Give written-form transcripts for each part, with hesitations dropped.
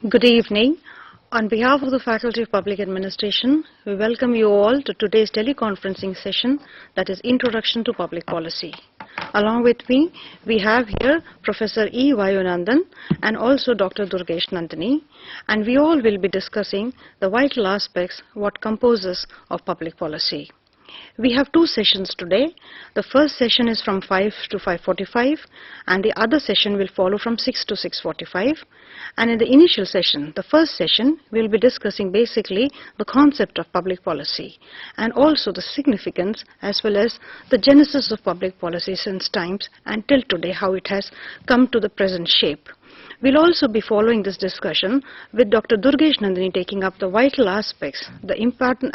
Good evening. On behalf of the Faculty of Public Administration, we welcome you all to today's teleconferencing session, that is Introduction to Public Policy. Along with me, we have here Professor E. Vayunandan and also Dr. Durgesh Nandini, and we all will be discussing the vital aspects what composes of public policy. We have two sessions today. The first session is from 5 to 5:45 and the other session will follow from 6 to 6:45. And in the initial session, the first session, we will be discussing basically the concept of public policy and also the significance as well as the genesis of public policy since times until today, how it has come to the present shape. We'll also be following this discussion with Dr. Durgesh Nandini taking up the vital aspects, the important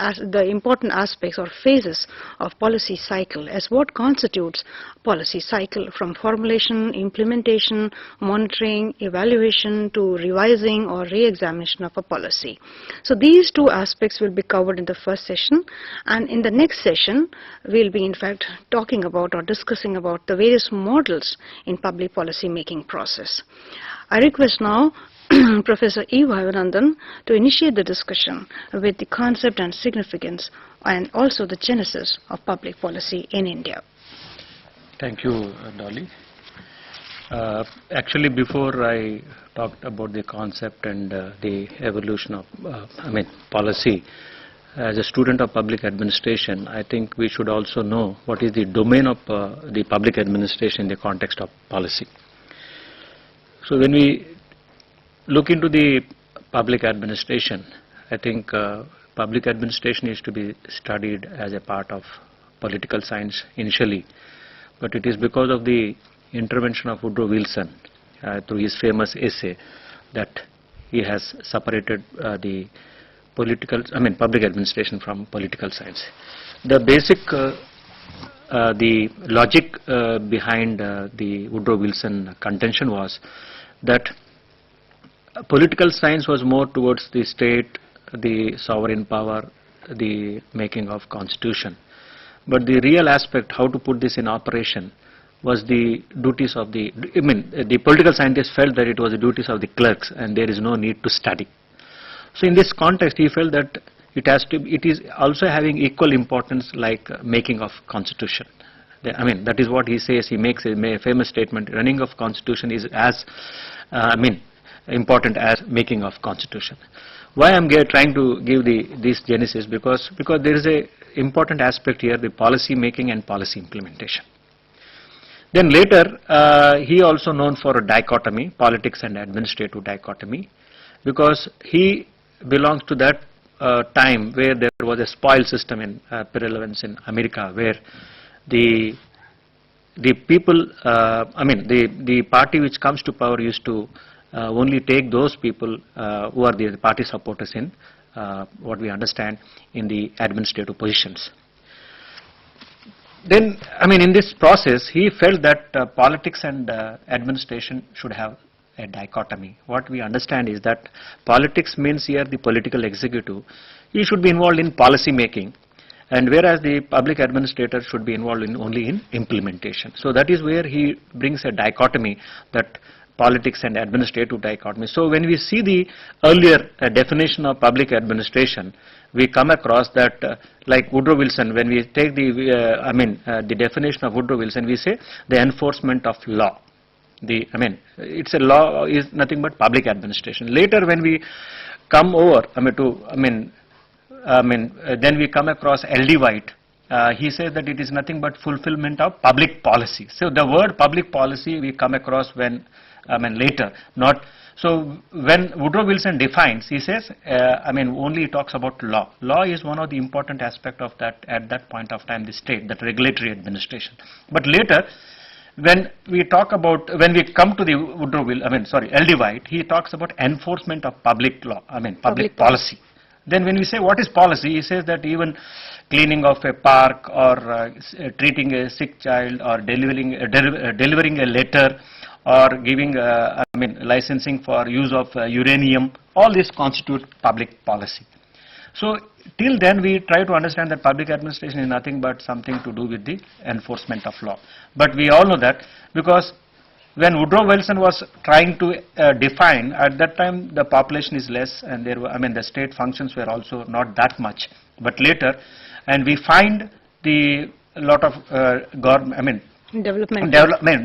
aspects or phases of policy cycle as what constitutes policy cycle from formulation, implementation, monitoring, evaluation to revising or re-examination of a policy. So these two aspects will be covered in the first session, and in the next session we'll be in fact talking about or discussing about the various models in public policy making process. I request now Professor E. Vayunandan to initiate the discussion with the concept and significance and also the genesis of public policy in India. Thank you, Dolly. Actually, before I talked about the concept and the evolution of policy, as a student of public administration, I think we should also know what is the domain of the public administration in the context of policy. So when we look into the public administration, I think public administration is to be studied as a part of political science initially, but it is because of the intervention of Woodrow Wilson through his famous essay that he has separated the public administration from political science. The basic the logic behind the Woodrow Wilson contention was that political science was more towards the state, the sovereign power, the making of constitution. But the real aspect, how to put this in operation, was the duties of the political scientists felt that it was the duties of the clerks and there is no need to study. So in this context, he felt that it is also having equal importance like making of constitution. That is what he says. He makes a famous statement: running of constitution is as important as making of constitution. Why I am trying to give this genesis? Because there is a important aspect here, the policy making and policy implementation. Then later, he also known for a dichotomy, politics and administrative dichotomy, because he belongs to that time where there was a spoil system in prevalence in America, where the people, the party which comes to power used to only take those people who are the party supporters in what we understand in the administrative positions. Then, in this process, he felt that politics and administration should have a dichotomy. What we understand is that politics means here the political executive. He should be involved in policy making, and whereas the public administrator should be involved only in implementation. So that is where he brings a dichotomy, that politics and administrative dichotomy. So when we see the earlier definition of public administration, we come across that like Woodrow Wilson, when we take the definition of Woodrow Wilson, we say the enforcement of law. It's a law is nothing but public administration. Later when we come over then we come across L.D. White. He says that it is nothing but fulfillment of public policy. So the word public policy we come across when later, not so when Woodrow Wilson defines, he says only talks about law. Law is one of the important aspect of that at that point of time, the state, that regulatory administration. But later, when we come to the L.D. White, he talks about enforcement of public law, public policy. Then when we say what is policy, he says that even cleaning of a park or treating a sick child or delivering a letter or giving licensing for use of uranium, all this constitute public policy. So till then we try to understand that public administration is nothing but something to do with the enforcement of law. But we all know that because when Woodrow Wilson was trying to define, at that time the population is less and there were, I mean the state functions were also not that much. But later, and we find the lot of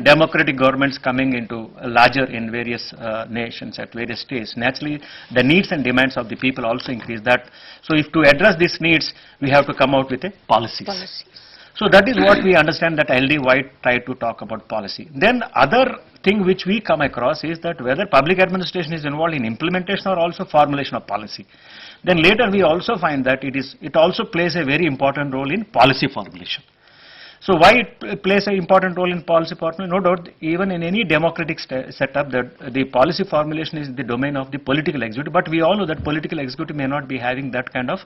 democratic governments coming into larger in various nations at various stages. Naturally, the needs and demands of the people also increase that. So if to address these needs, we have to come out with a policies. So that is what we understand that L.D. White tried to talk about policy. Then other thing which we come across is that whether public administration is involved in implementation or also formulation of policy. Then later we also find that it also plays a very important role in policy formulation. So why it plays an important role in policy formulation? No doubt, even in any democratic setup, the policy formulation is the domain of the political executive. But we all know that political executive may not be having that kind of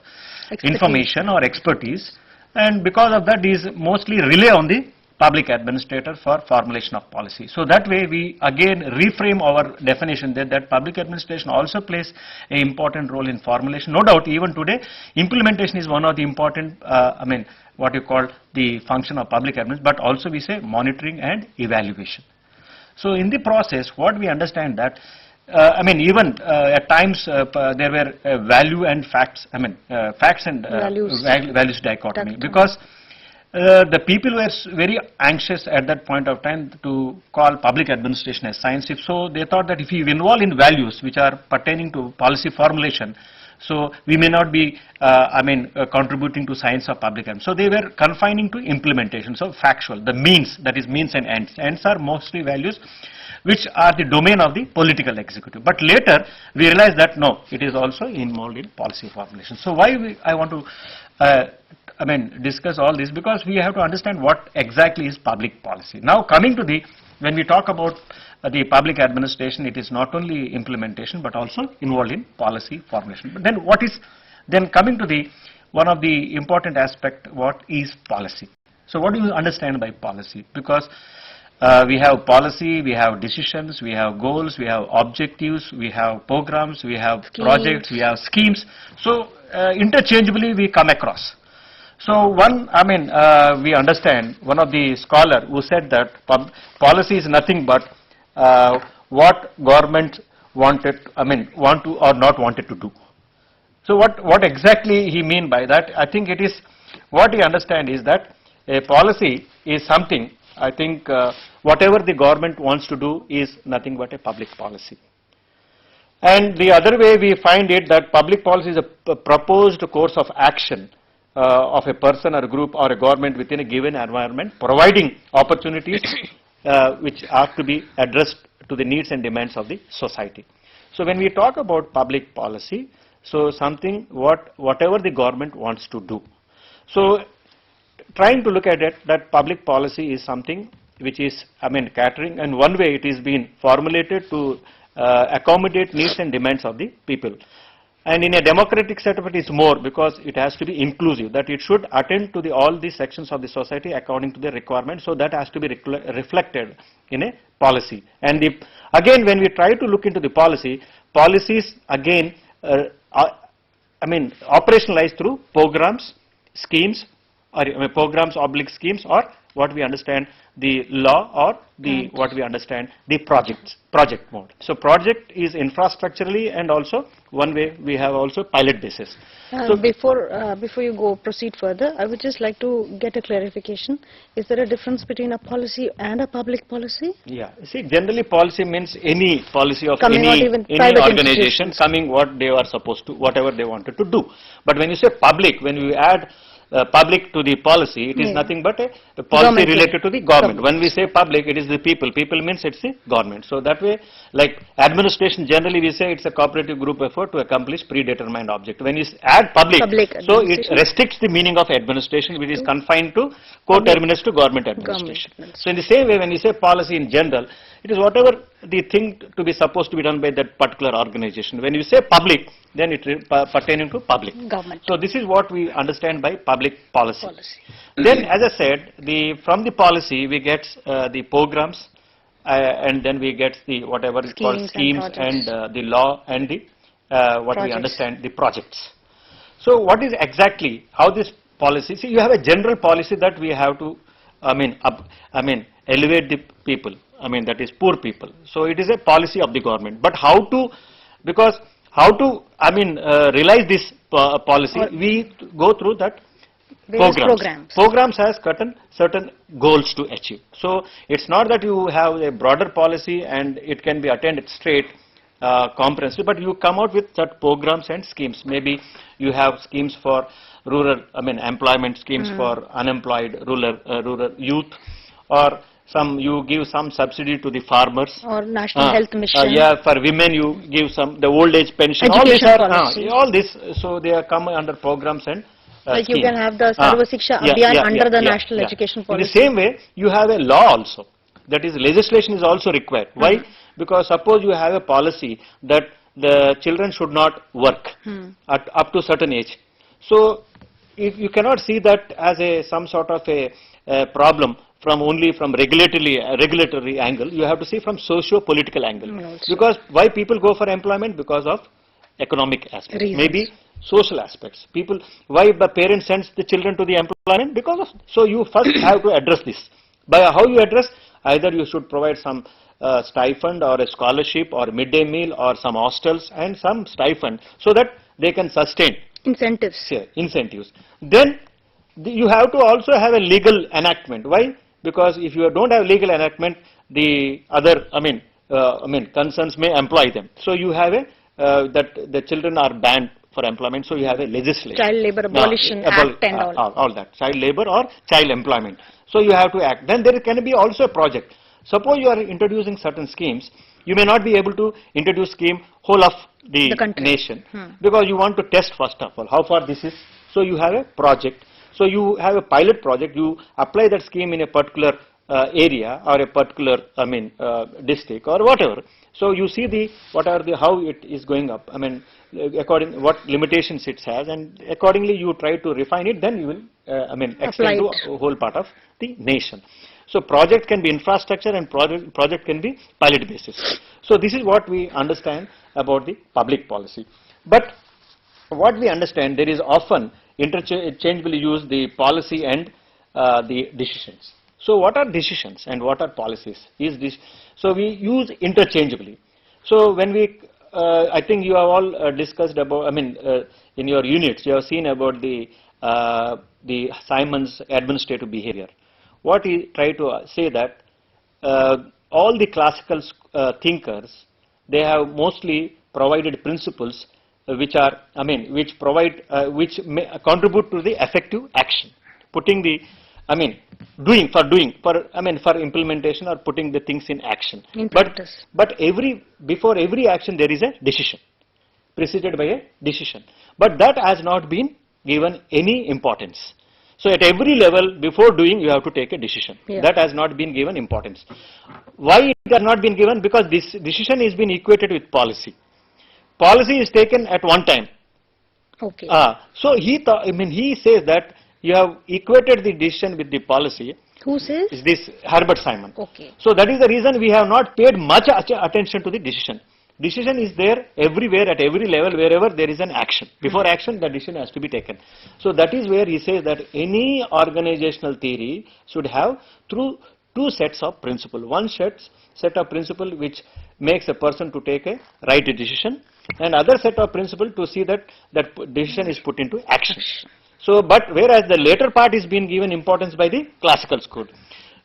information or expertise. And because of that, these mostly rely on the public administrator for formulation of policy. So that way we again reframe our definition that public administration also plays an important role in formulation. No doubt even today implementation is one of the important what you call the function of public administration, but also we say monitoring and evaluation. So in the process what we understand that even at times there were value and facts, facts and values dichotomy, because the people were very anxious at that point of time to call public administration as science. If so, they thought that if we involve in values which are pertaining to policy formulation, so we may not be contributing to science of public administration. So they were confining to implementation, so factual, the means, that is means and ends. Ends are mostly values which are the domain of the political executive. But later we realized that no, it is also involved in policy formulation. So why I want to discuss all this, because we have to understand what exactly is public policy. Now coming to when we talk about the public administration, it is not only implementation but also involved in policy formulation. But then coming to one of the important aspect, what is policy? So what do you understand by policy? Because we have policy, we have decisions, we have goals, we have objectives, we have programs, we have projects, we have schemes. So interchangeably we come across. So we understand, one of the scholar who said that policy is nothing but what government want to or not wanted to do. So what exactly he mean by that? I think it is, what he understand is that a policy is something, I think whatever the government wants to do is nothing but a public policy. And the other way we find it that public policy is a proposed course of action of a person or a group or a government within a given environment, providing opportunities which are to be addressed to the needs and demands of the society. So when we talk about public policy, so something whatever the government wants to do. So trying to look at it, that public policy is something which is catering, and one way it is being formulated to accommodate needs and demands of the people. And in a democratic setup it is more, because it has to be inclusive, that it should attend to all the sections of the society according to the requirement. So that has to be reflected in a policy. And again when we try to look into the policies again operationalized through programs, schemes, or programs oblique schemes, or what we understand the law, or what we understand the project mode. So project is infrastructurally, and also one way we have also pilot basis. So before you proceed further, I would just like to get a clarification. Is there a difference between a policy and a public policy? Yeah, see, generally policy means any policy of coming any organization coming what they are supposed to, whatever they wanted to do. But when you say public, when you add public to the policy, it is nothing but a policy related to the government. When we say public, it is the people. People means it's the government. So that way, like administration, generally we say it's a cooperative group effort to accomplish predetermined object. When you add public so it restricts the meaning of administration, which is confined to coterminous to government administration. So in the same way, when you say policy in general, it is whatever the thing to be supposed to be done by that particular organization. When you say public, then it is pertaining to public. Government. So this is what we understand by public policy. Then as I said, from the policy we get the programs, and then we get the whatever is called schemes and the law, and the what we understand the projects. So what is exactly how this policy? See, you have a general policy that we have to elevate the people. I mean, that is poor people. So it is a policy of the government. But how to, because how to, I mean, realize this policy, we go through that programs. Programs has certain goals to achieve. So it's not that you have a broader policy and it can be attained straight, comprehensive, but you come out with such programs and schemes. Maybe you have schemes for rural, I mean, employment schemes for unemployed rural youth, or you give some subsidy to the farmers, or national health mission. Yeah, for women you give the old age pension. Education policy. All this, so they are come under programs and like schemes. you can have the Sarva Shiksha Abhiyan under the national education policy. In the same way, you have a law also. That is, legislation is also required. Why? Because suppose you have a policy that the children should not work up to certain age. So if you cannot see that as some sort of a problem only from regulatory angle, you have to see from socio-political angle. Because why people go for employment? Because of economic aspects, maybe social aspects. Why the parents sends the children to the employment? Because of, so you first have to address this. By how you address? Either you should provide some stipend or a scholarship or midday meal or some hostels and some stipend so that they can sustain. Incentives. Incentives. Then you have to also have a legal enactment. Why? Because if you don't have legal enactment, the other, concerns may employ them. So you have that the children are banned for employment. So you have a legislation. Child Labor Abolition Act and all that. Child labor or child employment. So you have to act. Then there can be also a project. Suppose you are introducing certain schemes, you may not be able to introduce scheme whole of the nation because you want to test first of all how far this is. So you have a project. So you have a pilot project. You apply that scheme in a particular area or a particular district or whatever. So you see how it is going up. I mean, according what limitations it has, and accordingly you try to refine it. Then you will extend to a whole part of the nation. So project can be infrastructure and project can be pilot basis. So this is what we understand about the public policy. But what we understand, there is often interchangeably used the policy and the decisions. So what are decisions and what are policies? So we use interchangeably. So when we, I think you have all discussed about, in your units, you have seen about the Simon's administrative behavior. What he tried to say that all the classical thinkers, they have mostly provided principles which are, which provide, which may contribute to the effective action, putting the, for implementation or putting the things in action. In practice. But before every action there is a decision, preceded by a decision. But that has not been given any importance. So at every level, before doing, you have to take a decision. That has not been given importance. Why it has not been given? Because this decision is been equated with policy. Policy is taken at one time. Okay. So he says that you have equated the decision with the policy. Who says? Is this Herbert Simon. Okay. So that is the reason we have not paid much attention to the decision. Decision is there everywhere at every level wherever there is an action. Before action, the decision has to be taken. So that is where he says that any organizational theory should have two sets of principle. One set of principle which makes a person to take a right decision, and other set of principle to see that decision is put into action. So, but whereas the later part is being given importance by the classical school.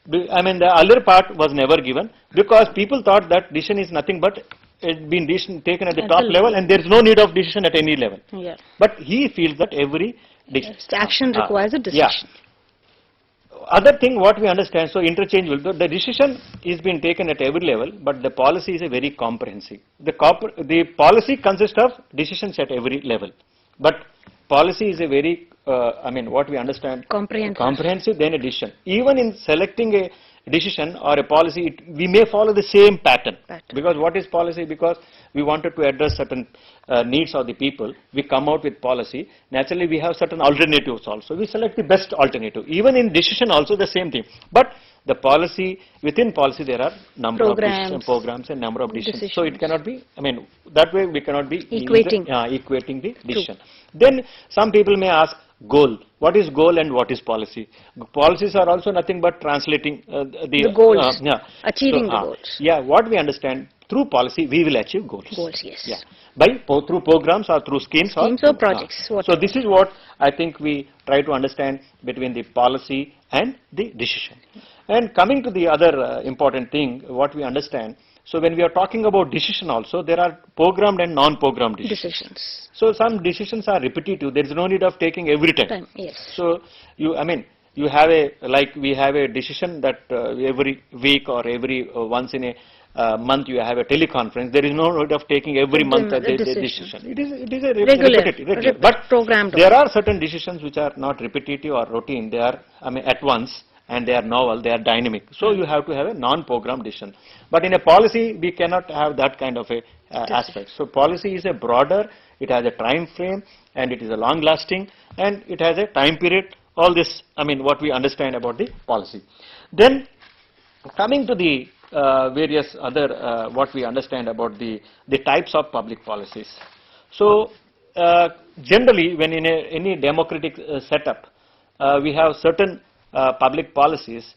The earlier part was never given because people thought that decision is nothing but it been taken at the top level and there is no need of decision at any level. Yeah. But he feels that every action requires a decision. Other thing what we understand, so interchangeable, the decision is being taken at every level, but the policy is a very comprehensive. The policy consists of decisions at every level, but policy is a very, what we understand, comprehensive than a decision. Even in selecting a decision or a policy, we may follow the same pattern. Because what is policy? Because we wanted to address certain needs of the people, we come out with policy. Naturally, we have certain alternatives also. We select the best alternative. Even in decision also the same thing. But the policy, within policy there are number of programs and number of decisions. So it cannot be, that way we cannot be equating the decision. Then some people may ask, goal. What is goal and what is policy? Policies are also nothing but translating the goals, achieving the goals. Yeah, what we understand through policy, we will achieve goals. Goals, yes. Yeah, through programs or through schemes or projects. So this is what I think we try to understand between the policy and the decision. And coming to the other important thing, what we understand. So when we are talking about decision also, there are programmed and non-programmed decisions. So some decisions are repetitive. There is no need of taking every time. Yes. So you have we have a decision that every week or every once in a month you have a teleconference. There is no need of taking every month a decision. It is a regular. But programmed. There are certain decisions which are not repetitive or routine. They are at once. And they are novel, they are dynamic. So you have to have a non-programmed decision. But in a policy, we cannot have that kind of a aspect. So policy is a broader, it has a time frame, and it is a long-lasting, and it has a time period. All this, what we understand about the policy. Then, coming to the various other, what we understand about the types of public policies. So, generally, when in any democratic setup, we have certain public policies,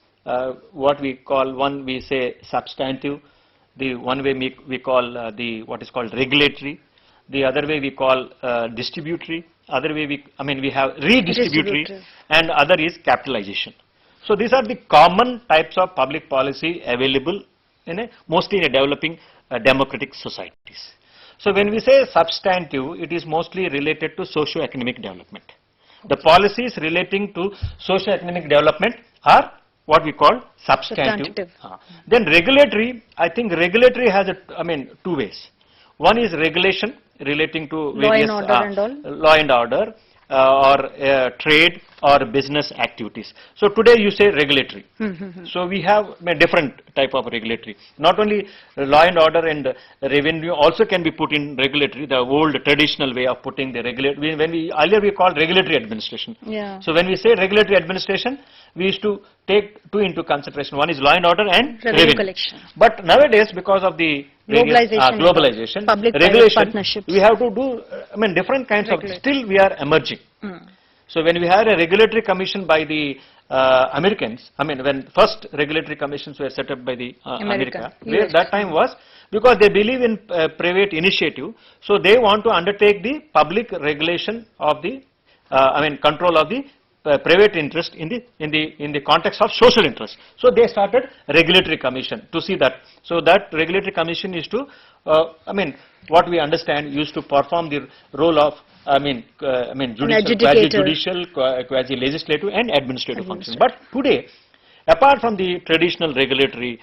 what we call, one we say substantive, the one way we call what is called regulatory, the other way we call distributory, other way we have redistributory, and other is capitalization. So these are the common types of public policy available mostly in a developing democratic societies. So when we say substantive, it is mostly related to socio-economic development. The policies relating to socio-economic development are what we call substantive. Then regulatory, I think regulatory has two ways. One is regulation relating to various law and order or trade or business activities. So today you say regulatory. So we have a different type of regulatory. Not only law and order and revenue also can be put in regulatory, the old traditional way of putting the regulatory. Earlier we called regulatory administration. Yeah. So when we say regulatory administration, we used to take two into consideration. One is law and order and revenue collection. But nowadays, because of the globalization, public-private partnerships, we have to do different kinds of. Still, we are emerging. So when we had a regulatory commission by the Americans, when first regulatory commissions were set up by the America, that time was because they believe in private initiative. So they want to undertake the public regulation of the, control of the private interest in the context of social interest. So they started regulatory commission to see that. So that regulatory commission is to, what we understand, used to perform the role of quasi-judicial, quasi-legislative and administrative functions. But today, apart from the traditional regulatory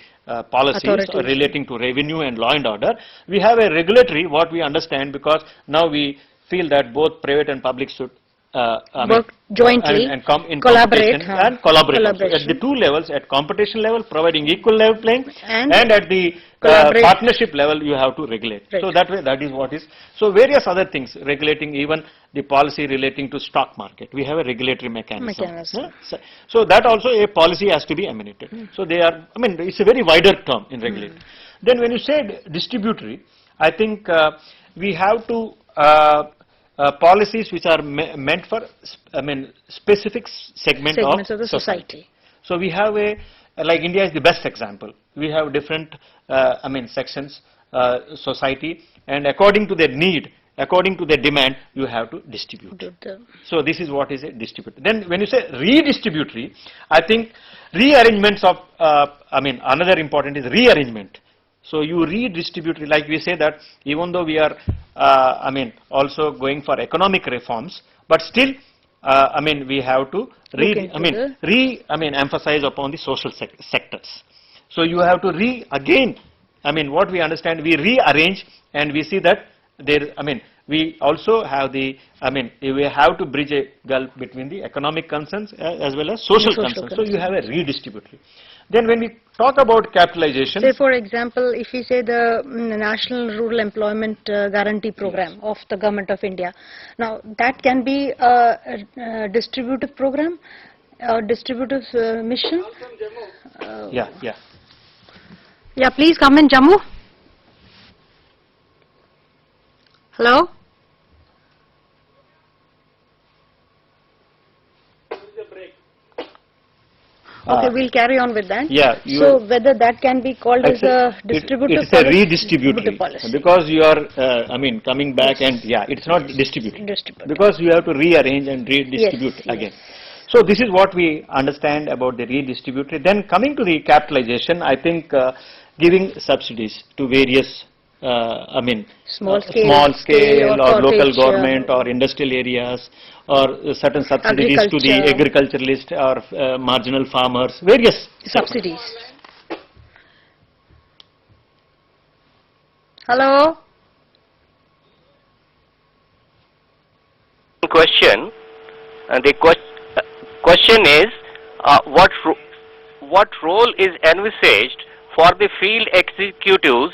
policies relating to revenue and law and order, we have a regulatory, what we understand, because now we feel that both private and public should work jointly and come in collaborate collaborate at the two levels, at competition level providing equal level playing, and at the partnership level you have to regulate. So that way, that is what is. So various other things regulating, even the policy relating to stock market, we have a regulatory mechanism. So that also a policy has to be emanated. So they are, it's a very wider term in regulatory. Then when you say distributory, I think we have to policies which are meant for specific segments of the society. So we have like India is the best example. We have different sections, society, and according to their need, according to their demand, you have to distribute. So this is what is a distributor. Then when you say redistributory, I think rearrangements of another important is rearrangement. So you redistribute, like we say that even though we are, also going for economic reforms, but still, we have to emphasize upon the social sectors. So you have to what we understand, we rearrange, and we see that there, we also have the, we have to bridge a gulf between the economic concerns as well as social concerns. So you have a redistributory. Then when we talk about capitalization. Say for example, if we say the National Rural Employment Guarantee Program of the Government of India. Now that can be a distributive program, or distributive mission. Yeah, please come in, Jammu. Hello? Okay, we'll carry on with that. Yeah. So whether that can be called as a distributive it's policy? a redistributive policy. because you are, coming back and it's not distributive. Because you have to rearrange and redistribute again. So this is what we understand about the redistributive. Then coming to the capitalization, I think giving subsidies to various small scale or local government or industrial areas, or certain subsidies to the agriculturalist or marginal farmers, various subsidies. Hello? Question. The question is, what role is envisaged for the field executives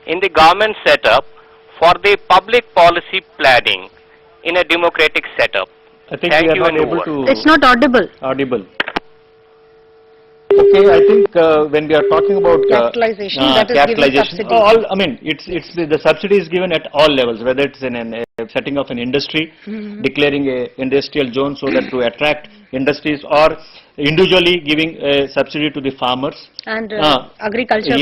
in the government setup for the public policy planning in a democratic setup? I think we are not able to. It's not audible. Okay, I think when we are talking about capitalization, all the subsidy is given at all levels, whether it's in a setting of an industry, declaring a industrial zone so that to attract industries, or individually giving a subsidy to the farmers and agriculture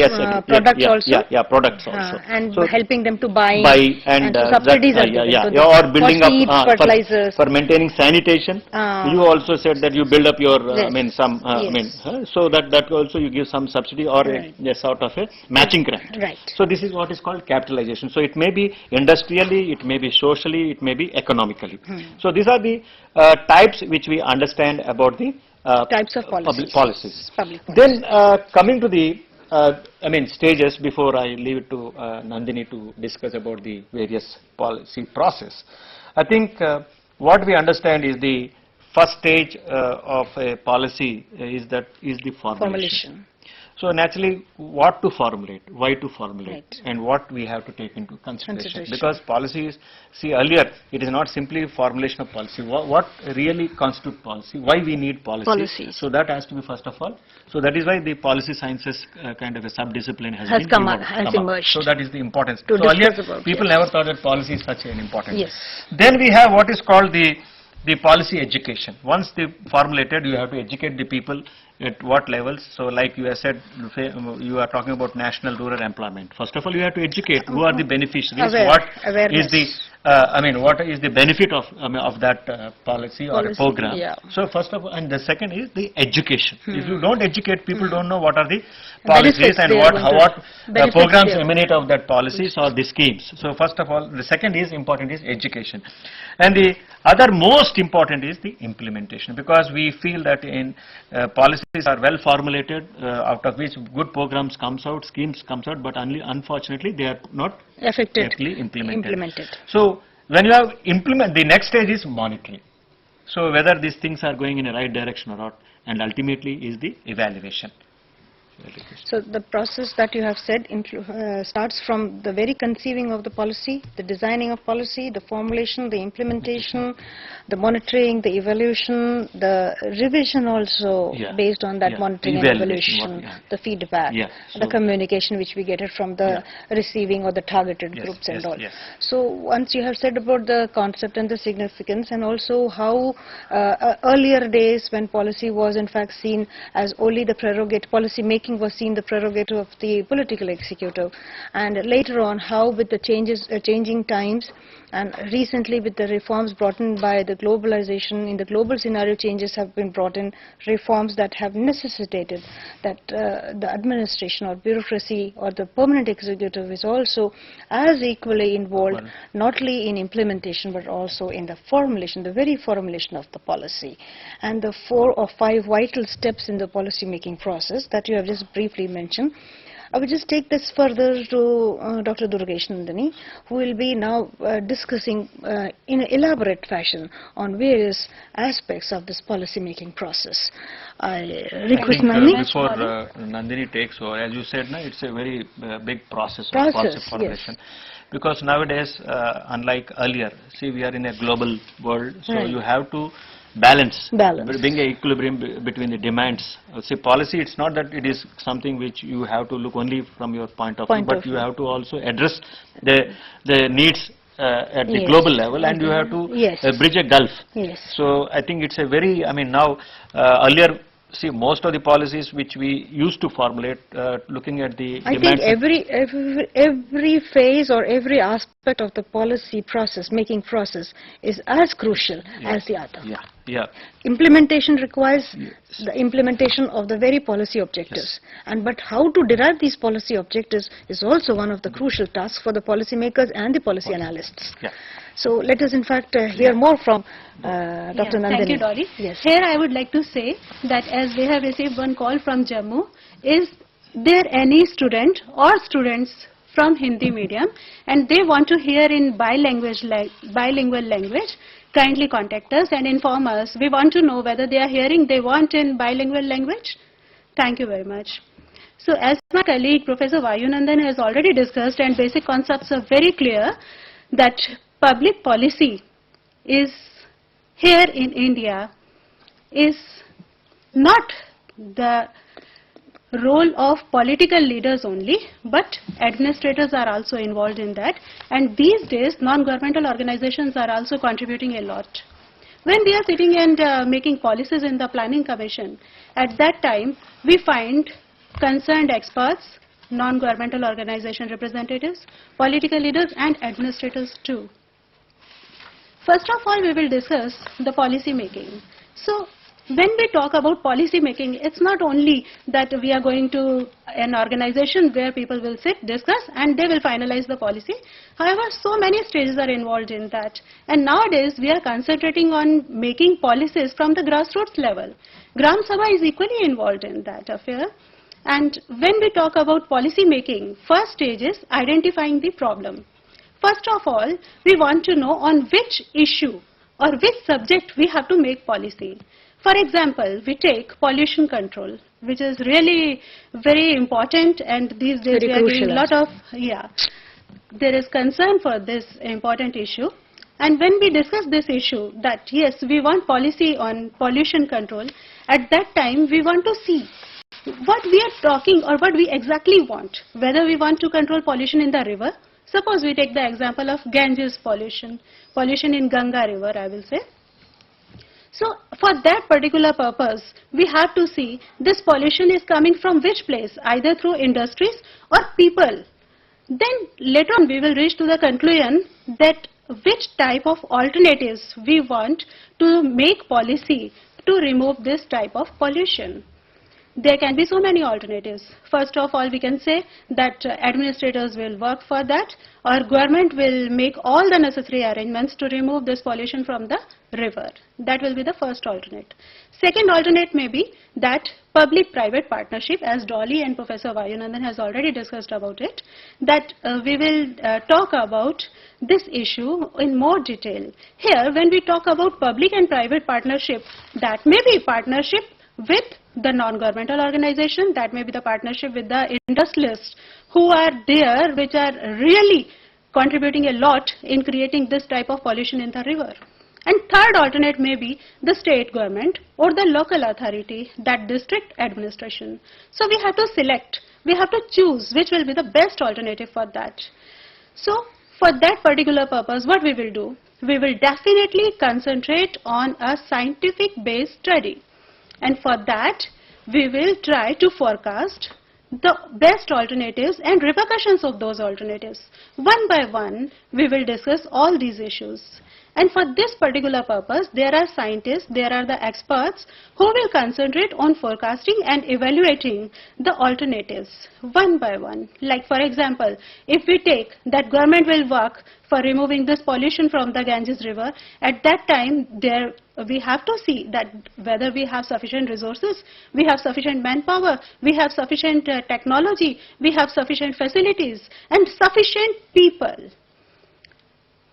products also. Products also. And so helping them to buy and subsidies or building for seeds, up fertilizers. For maintaining sanitation. You also said that you build up your so that also you give some subsidy or a sort of a matching grant. Right. So this is what is called capitalization. So it may be industrially, it may be socially, it may be economically. So these are the types which we understand about the types of policies. Then coming to the stages, before I leave it to Nandini to discuss about the various policy process. I think what we understand is the first stage of a policy is the formulation. So naturally, what to formulate, why to formulate, and what we have to take into consideration. Because policies, see earlier, it is not simply formulation of policy. What really constitutes policy? Why we need policies? So that has to be first of all. So that is why the policy sciences kind of a sub-discipline has come emerged. So that is the importance. So earlier, people never thought that policy is such an important. Yes. Then we have what is called the policy education. Once they formulated, you have to educate the people at what levels. So like you have said, you are talking about national rural employment. First of all, you have to educate who are the beneficiaries, what is the benefit of that policy or a program. So first of all, and the second is the education. If you don't educate, people don't know what are the policies and what programs emanate of that policies or the schemes. So first of all, the second is important is education. And the other most important is the implementation, because we feel that in policies are well formulated, out of which good programs comes out, schemes comes out, but only unfortunately they are not effectively implemented. So when you have the next stage is monitoring. So whether these things are going in the right direction or not, and ultimately is the evaluation. So the process that you have said starts from the very conceiving of the policy, the designing of policy, the formulation, the implementation, the monitoring, the evaluation, the revision also based on that monitoring and evaluation, the feedback, the communication which we get it from the receiving or the targeted groups and all. So once you have said about the concept and the significance, and also how earlier days when policy was in fact seen as only the prerogative, policy making was seen the prerogative of the political executive, and later on how with the changing times and recently with the reforms brought in by the globalization, in the global scenario changes have been brought in, reforms that have necessitated that the administration or bureaucracy or the permanent executive is also as equally involved not only in implementation but also in the formulation, the very formulation of the policy, and the 4 or 5 vital steps in the policy making process that you have just briefly mentioned. I will just take this further to Dr. Durgesh Nandini, who will be now discussing in an elaborate fashion on various aspects of this policy making process. I request Nandini. Before Nandini takes over, as you said, it's a very big process of policy formulation. Because nowadays, unlike earlier, see, we are in a global world, so you have to balance, bring an equilibrium between the demands. See, policy, it's not that it is something which you have to look only from your point of view, but you have to also address the needs at the global level, and you have to bridge a gulf. So I think it's a very, now earlier see, most of the policies which we used to formulate, looking at the I demands. think every phase or every aspect of the policy process, making process, is as crucial as the other. Yeah, yeah. Implementation requires the implementation of the very policy objectives. But how to derive these policy objectives is also one of the crucial tasks for the policymakers and the policy analysts. Yeah. So let us in fact hear more from Dr. Nandini. Thank you, Dolly. Yes. Here I would like to say that as we have received one call from Jammu, is there any student or students from Hindi medium and they want to hear in bilingual language, kindly contact us and inform us. We want to know whether they are hearing they want in bilingual language. Thank you very much. So as my colleague Professor Vayunandan has already discussed, and basic concepts are very clear, that public policy is here in India is not the role of political leaders only, but administrators are also involved in that, and these days non-governmental organizations are also contributing a lot. When we are sitting and making policies in the Planning Commission, at that time we find concerned experts, non-governmental organization representatives, political leaders and administrators too. First of all, we will discuss the policy making. So when we talk about policy making, it's not only that we are going to an organization where people will sit, discuss and they will finalize the policy. However, so many stages are involved in that. And nowadays we are concentrating on making policies from the grassroots level. Gram Sabha is equally involved in that affair. And when we talk about policy making, first stage is identifying the problem. First of all, we want to know on which issue or which subject we have to make policy. For example, we take pollution control, which is really very important, and these days we are doing a lot of, there is concern for this important issue. And when we discuss this issue that yes, we want policy on pollution control, at that time we want to see what we are talking or what we exactly want, whether we want to control pollution in the river. Suppose we take the example of Ganges pollution in Ganga river, I will say. So for that particular purpose, we have to see this pollution is coming from which place, either through industries or people. Then later on we will reach to the conclusion that which type of alternatives we want to make policy to remove this type of pollution. There can be so many alternatives. First of all, we can say that administrators will work for that, or government will make all the necessary arrangements to remove this pollution from the river. That will be the first alternate. Second alternate may be that public-private partnership, as Dolly and Professor Vayunandan has already discussed about it, that we will talk about this issue in more detail. Here, when we talk about public and private partnership, that may be partnership with the non-governmental organization, that may be the partnership with the industrialists who are there, which are really contributing a lot in creating this type of pollution in the river. And third alternate may be the state government or the local authority, that district administration. So we have to select, we have to choose which will be the best alternative for that. So for that particular purpose, what we will do? We will definitely concentrate on a scientific based study. And for that, we will try to forecast the best alternatives and repercussions of those alternatives. One by one, we will discuss all these issues. And for this particular purpose, there are scientists, there are the experts who will concentrate on forecasting and evaluating the alternatives one by one. Like for example, if we take that government will work for removing this pollution from the Ganges river, at that time we have to see that whether we have sufficient resources, we have sufficient manpower, we have sufficient technology, we have sufficient facilities and sufficient people.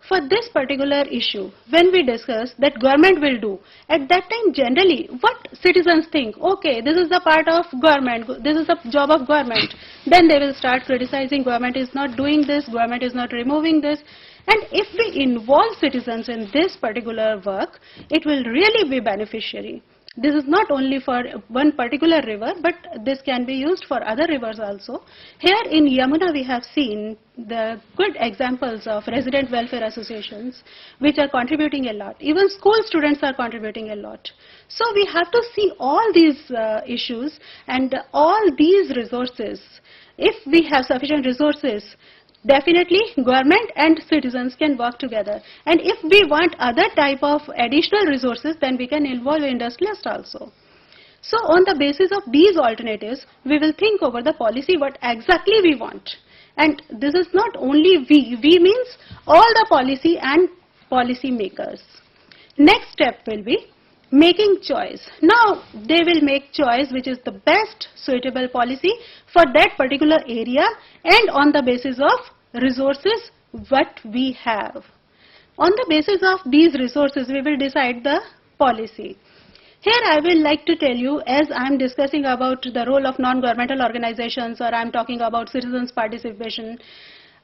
For this particular issue, when we discuss that government will do, at that time generally what citizens think, okay, this is the part of government, this is the job of government, then they will start criticizing government is not doing this, government is not removing this. And if we involve citizens in this particular work, it will really be beneficiary. This is not only for one particular river, but this can be used for other rivers also. Here in Yamuna we have seen the good examples of resident welfare associations which are contributing a lot. Even school students are contributing a lot. So we have to see all these issues and all these resources. If we have sufficient resources, definitely government and citizens can work together. And if we want other type of additional resources, then we can involve industrialists also. So on the basis of these alternatives, we will think over the policy what exactly we want. And this is not only we means all the policy and policy makers. Next step will be making choice. Now they will make choice which is the best suitable policy for that particular area and on the basis of resources what we have. On the basis of these resources we will decide the policy. Here I will like to tell you, as I am discussing about the role of non-governmental organizations or I am talking about citizens' participation,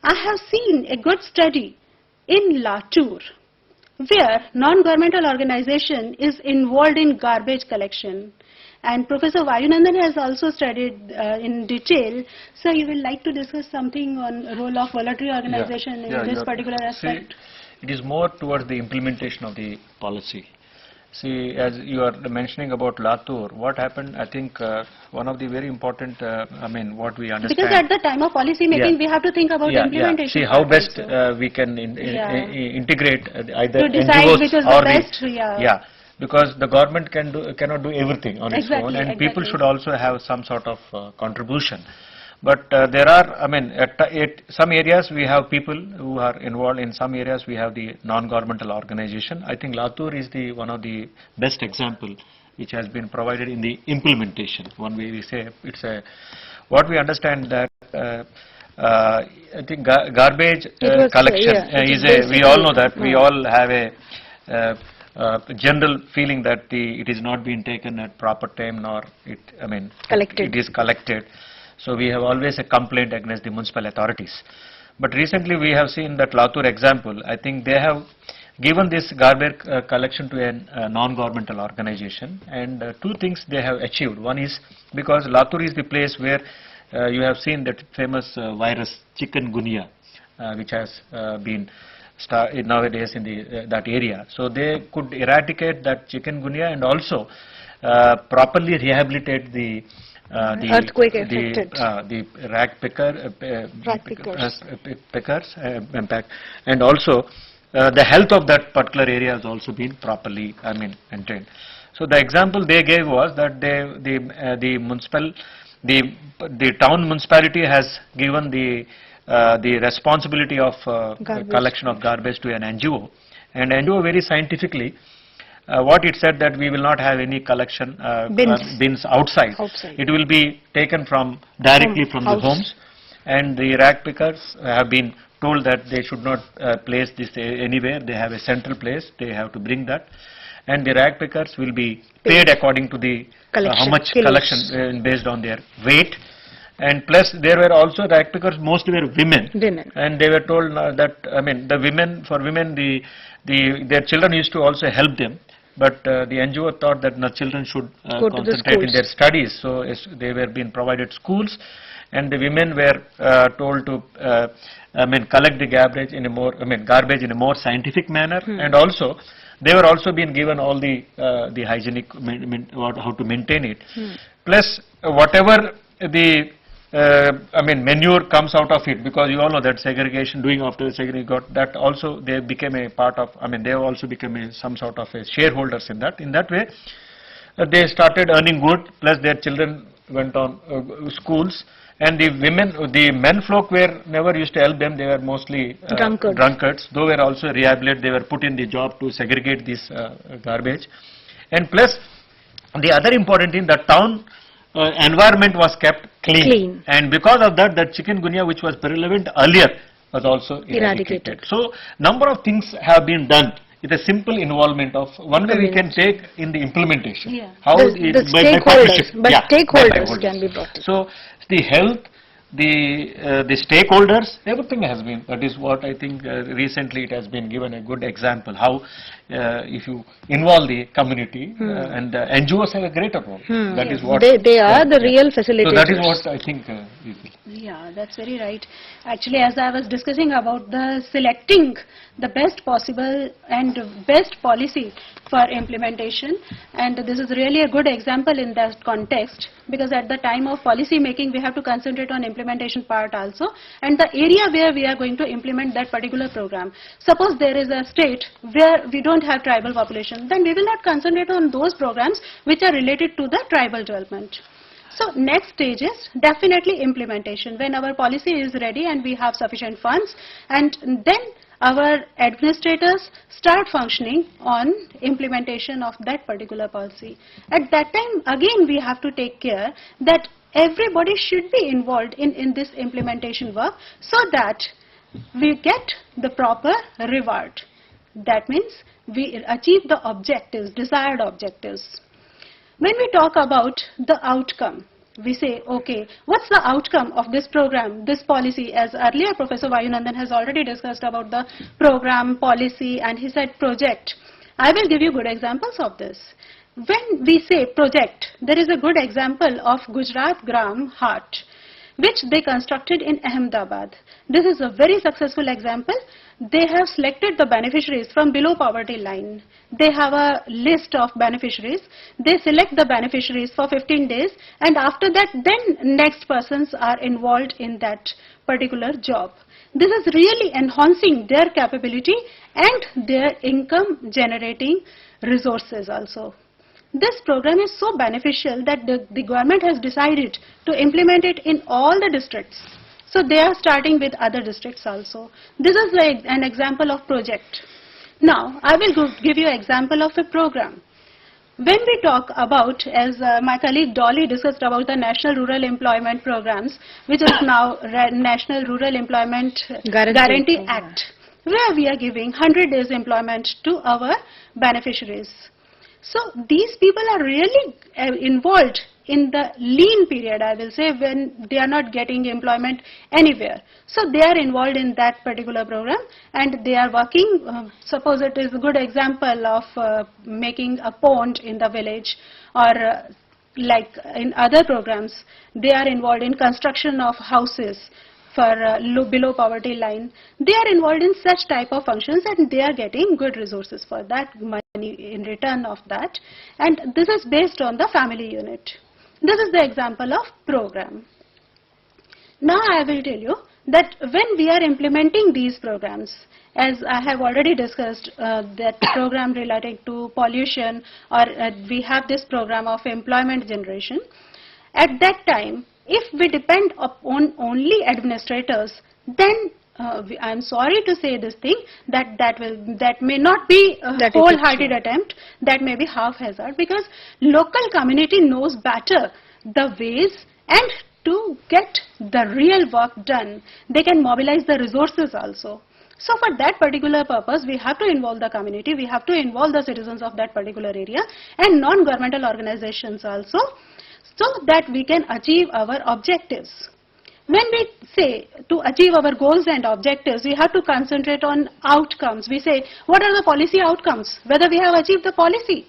I have seen a good study in Latur, where non-governmental organization is involved in garbage collection. And Professor Vayunandan has also studied in detail. So you will like to discuss something on role of voluntary organization in this particular aspect? See, it is more towards the implementation of the policy. See, as you are mentioning about Latur, what happened, I think one of the very important, what we understand. Because at the time of policy making, we have to think about implementation. See how best we can integrate either to decide NGOs which is or the best. Because the government cannot do everything on its own, and people should also have some sort of contribution. But there are, at some areas we have people who are involved, in some areas we have the non-governmental organization. I think Latur is one of the best example which has been provided in the implementation. One way we say it's what we understand that I think garbage collection is we all know that we all have a general feeling that it is not being taken at proper time, nor it is collected. So we have always a complaint against the municipal authorities. But recently we have seen that Latur example. I think they have given this garbage collection to a non-governmental organization, and two things they have achieved. One is because Latur is the place where you have seen that famous virus chikungunya, which has been nowadays in that area. So they could eradicate that chikungunya and also properly rehabilitate the earthquake affected. The rag pickers impact, and also the health of that particular area has also been properly maintained. So the example they gave was that the town municipality has given the responsibility of collection of garbage to an NGO, and NGO very scientifically what it said that we will not have any collection bins outside. It will be taken directly from the homes, and the rag pickers have been told that they should not place this anywhere. They have a central place, they have to bring that, and the rag pickers will be paid according to the how much collection based on their weight. And plus there were also rag pickers, mostly were women. And they were told that the women, for women their children used to also help them, but the NGO thought that the children should concentrate in their studies, so they were being provided schools, and the women were told to collect the garbage in a more scientific manner, and also they were also being given all the hygienic how to maintain it. Plus whatever the manure comes out of it, because you all know that segregation, doing after segregation, got that also they became a part of, they have also become some sort of a shareholders in that. In that way, they started earning good, plus their children went on schools, and the men folk were never used to help them, they were mostly drunkards, though were also rehabilitated, they were put in the job to segregate this garbage. And plus, the other important thing, the town environment was kept clean, and because of that, the chikungunya which was prevalent earlier was also eradicated. So number of things have been done with a simple involvement of one way we can take in the implementation. How the stakeholders can be brought in. So the health, the stakeholders, everything has been, that is what I think recently it has been given a good example, how if you involve the community and NGOs have a greater role. That is what they are the real facilitators. So that is what I think Yeah, that's very right. Actually, as I was discussing about the selecting the best possible and best policy for implementation, and this is really a good example in that context, because at the time of policy making we have to concentrate on implementation part also, and the area where we are going to implement that particular program. Suppose there is a state where we don't have tribal population, then we will not concentrate on those programs which are related to the tribal development. So next stage is definitely implementation, when our policy is ready and we have sufficient funds, and then our administrators start functioning on implementation of that particular policy. At that time again we have to take care that everybody should be involved in this implementation work, so that we get the proper reward. That means we achieve the objectives, desired objectives. When we talk about the outcome, we say, okay, what's the outcome of this program, this policy? As earlier Professor Vayunandan has already discussed about the program, policy, and he said project. I will give you good examples of this. When we say project, there is a good example of Gujarat Gram Heart, which they constructed in Ahmedabad. This is a very successful example. They have selected the beneficiaries from below poverty line. They have a list of beneficiaries. They select the beneficiaries for 15 days, and after that then next persons are involved in that particular job. This is really enhancing their capability and their income generating resources also. This program is so beneficial that the government has decided to implement it in all the districts. So they are starting with other districts also. This is like an example of project. Now I will give you an example of a program. When we talk about, as my colleague Dolly discussed about the National Rural Employment Programs, which is now National Rural Employment Guarantee Act, where we are giving 100 days employment to our beneficiaries. So these people are really involved in the lean period, I will say, when they are not getting employment anywhere. So they are involved in that particular program, and they are working, suppose it is a good example of making a pond in the village, or like in other programs, they are involved in construction of houses for below poverty line. They are involved in such type of functions, and they are getting good resources for that money in return of that, and this is based on the family unit. This is the example of program. Now I will tell you that when we are implementing these programs, as I have already discussed, that program relating to pollution, or we have this program of employment generation, at that time if we depend upon only administrators, then I am sorry to say this thing, that may not be a wholehearted attempt, that may be haphazard, because local community knows better the ways and to get the real work done. They can mobilize the resources also. So for that particular purpose, we have to involve the community, we have to involve the citizens of that particular area and non-governmental organizations also, so that we can achieve our objectives. When we say to achieve our goals and objectives, we have to concentrate on outcomes. We say, what are the policy outcomes? Whether we have achieved the policy?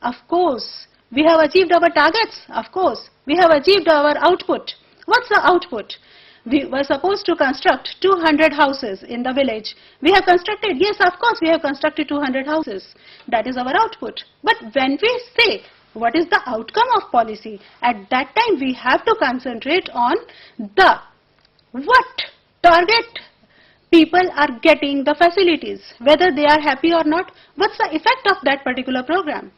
Of course. We have achieved our targets? Of course. We have achieved our output. What's the output? We were supposed to construct 200 houses in the village. We have constructed, yes, of course, we have constructed 200 houses. That is our output. But when we say, what is the outcome of policy? At that time we have to concentrate on what target people are getting the facilities, whether they are happy or not, what's the effect of that particular program.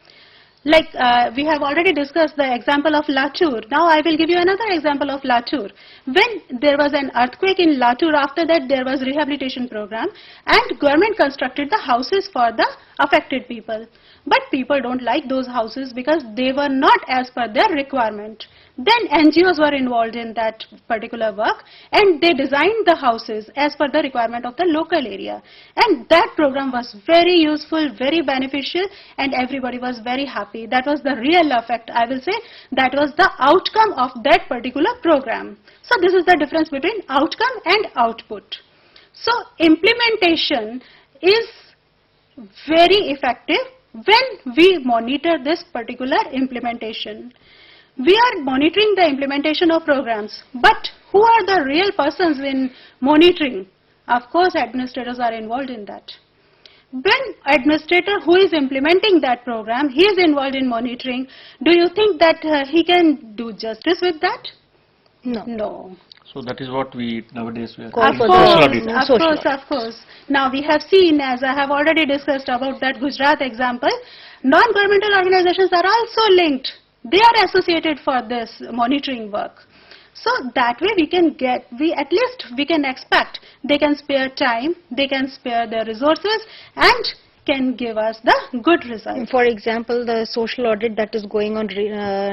Like we have already discussed the example of Latur. Now I will give you another example of Latur. When there was an earthquake in Latur, after that there was rehabilitation program, and government constructed the houses for the affected people. But people don't like those houses because they were not as per their requirement. Then NGOs were involved in that particular work and they designed the houses as per the requirement of the local area. And that program was very useful, very beneficial, and everybody was very happy. That was the real effect, I will say. That was the outcome of that particular program. So this is the difference between outcome and output. So implementation is very effective when we monitor this particular implementation. We are monitoring the implementation of programs, but who are the real persons in monitoring? Of course, administrators are involved in that. When administrator who is implementing that program, he is involved in monitoring, do you think that he can do justice with that? No. No. So that is what we nowadays we are Of calling course, social audit. of course. Now we have seen, as I have already discussed about that Gujarat example, non-governmental organizations are also linked. They are associated for this monitoring work. So that way we can at least we can expect they can spare time, they can spare their resources and can give us the good results. For example, the social audit that is going on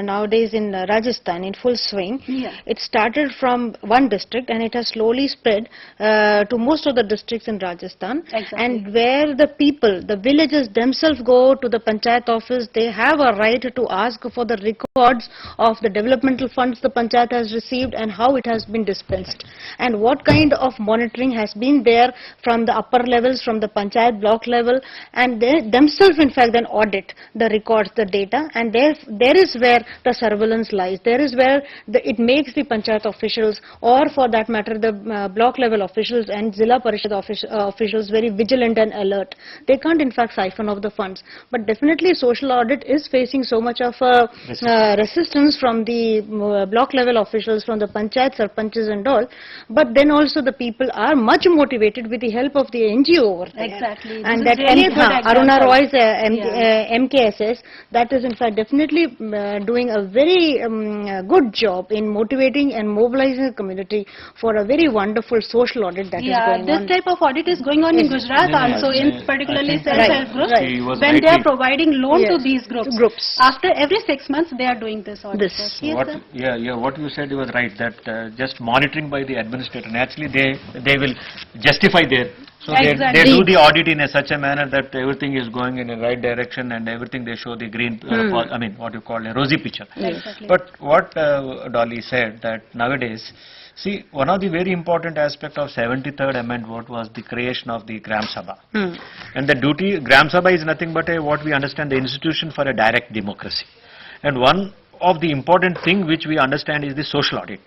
nowadays in Rajasthan in full swing, it started from one district and it has slowly spread to most of the districts in Rajasthan. Exactly. And where the people, the villagers themselves go to the panchayat office, they have a right to ask for the records of the developmental funds the panchayat has received and how it has been dispensed. And what kind of monitoring has been there from the upper levels, from the panchayat block level, and they themselves in fact then audit the records, the data, and there is where the surveillance lies. There is where it makes the panchayat officials, or for that matter the block level officials and Zilla Parishad officials very vigilant and alert. They can't in fact siphon off the funds. But definitely social audit is facing so much of resistance from the block level officials, from the panchayat sarpanches and all. But then also the people are much motivated with the help of the NGO over there. Exactly. And this that is really a good Aruna example. Roy's MKSS, that is in fact definitely doing a very good job in motivating and mobilizing the community for a very wonderful social audit that is going this on. type of audit is going on in Gujarat also, in particularly self-help groups. When they are providing loan to these groups. After every 6 months they are doing this audit. What you said was right, that just monitoring by the administrator, naturally they will justify their, so they do the audit in such a manner that everything is going in the right direction and everything they show the green, I mean what you call a rosy picture. Exactly. But what Dolly said, that nowadays, see, one of the very important aspect of 73rd Amendment was the creation of the Gram Sabha. And the duty, Gram Sabha is nothing but what we understand, the institution for a direct democracy. And one of the important thing which we understand is the social audit.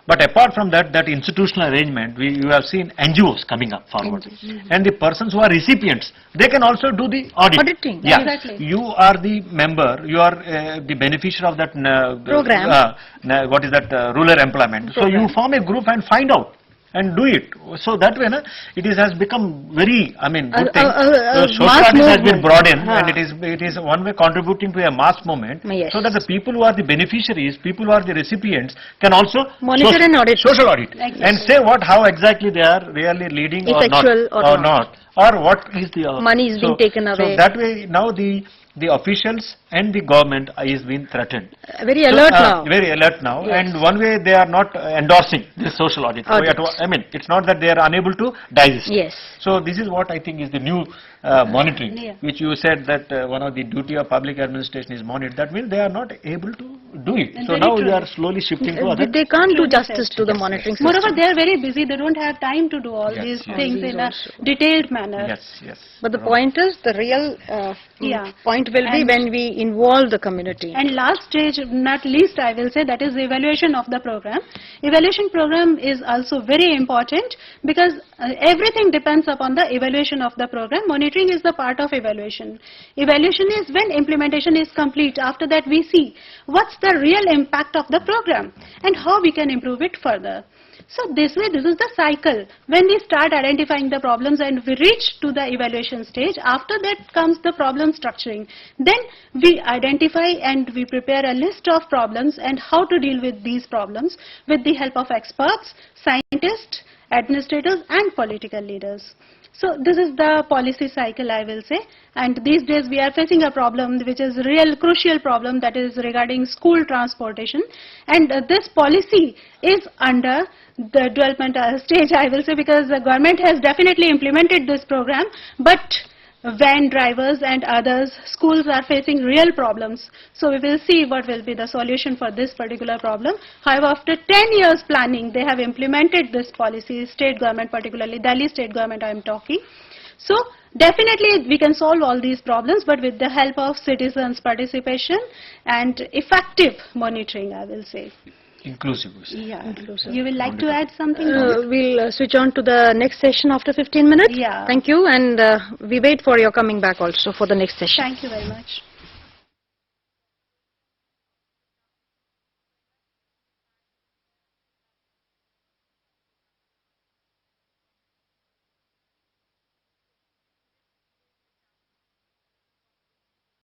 But apart from that, that institutional arrangement, you have seen NGOs coming up forward. And the persons who are recipients, they can also do the Auditing. Yeah. Exactly. You are the member, you are the beneficiary of that program. What is that, rural employment. So you form a group and find out and do it. So that way, it has become very, I mean, good thing. Social audit has been brought in, and it is one way contributing to a mass movement, so that the people who are the beneficiaries, people who are the recipients, can also monitor and audit. Social audit. Exactly. And say how exactly they are really leading Effectual or not. Or what is the money is being taken away. So that way now the officials and the government is being threatened. Very alert now. Very alert now. And one way they are not endorsing this social audit. I mean, it's not that they are unable to digest. Yes. So this is what I think is the new monitoring, which you said that one of the duty of public administration is monitor. That means they are not able to do it. And so now we are slowly shifting to other. They can't do justice to the monitoring system. Moreover, they are very busy. They don't have time to do all these things in a detailed manner. Yes. But the point is, the real point will be when we involve the community. And last stage, not least, I will say, that is the evaluation of the program. Evaluation program is also very important because everything depends upon the evaluation of the program. Monitoring is the part of evaluation. Evaluation is when implementation is complete. After that, we see what's the real impact of the program and how we can improve it further. So this way, this is the cycle. When we start identifying the problems and we reach to the evaluation stage, after that comes the problem structuring. Then we identify and we prepare a list of problems and how to deal with these problems with the help of experts, scientists, administrators and political leaders. So this is the policy cycle, I will say. And these days we are facing a problem which is a real crucial problem, that is regarding school transportation. And this policy is under the development stage, I will say, because the government has definitely implemented this program, but van drivers and others, schools are facing real problems. So we will see what will be the solution for this particular problem. However, after 10 years planning, they have implemented this policy, state government, particularly Delhi state government I am talking. So definitely we can solve all these problems, but with the help of citizens' participation and effective monitoring, I will say. Inclusive. Yeah. Inclusive. You will like to add something? We'll switch on to the next session after 15 minutes. Yeah. Thank you, and we wait for your coming back also for the next session. Thank you very much.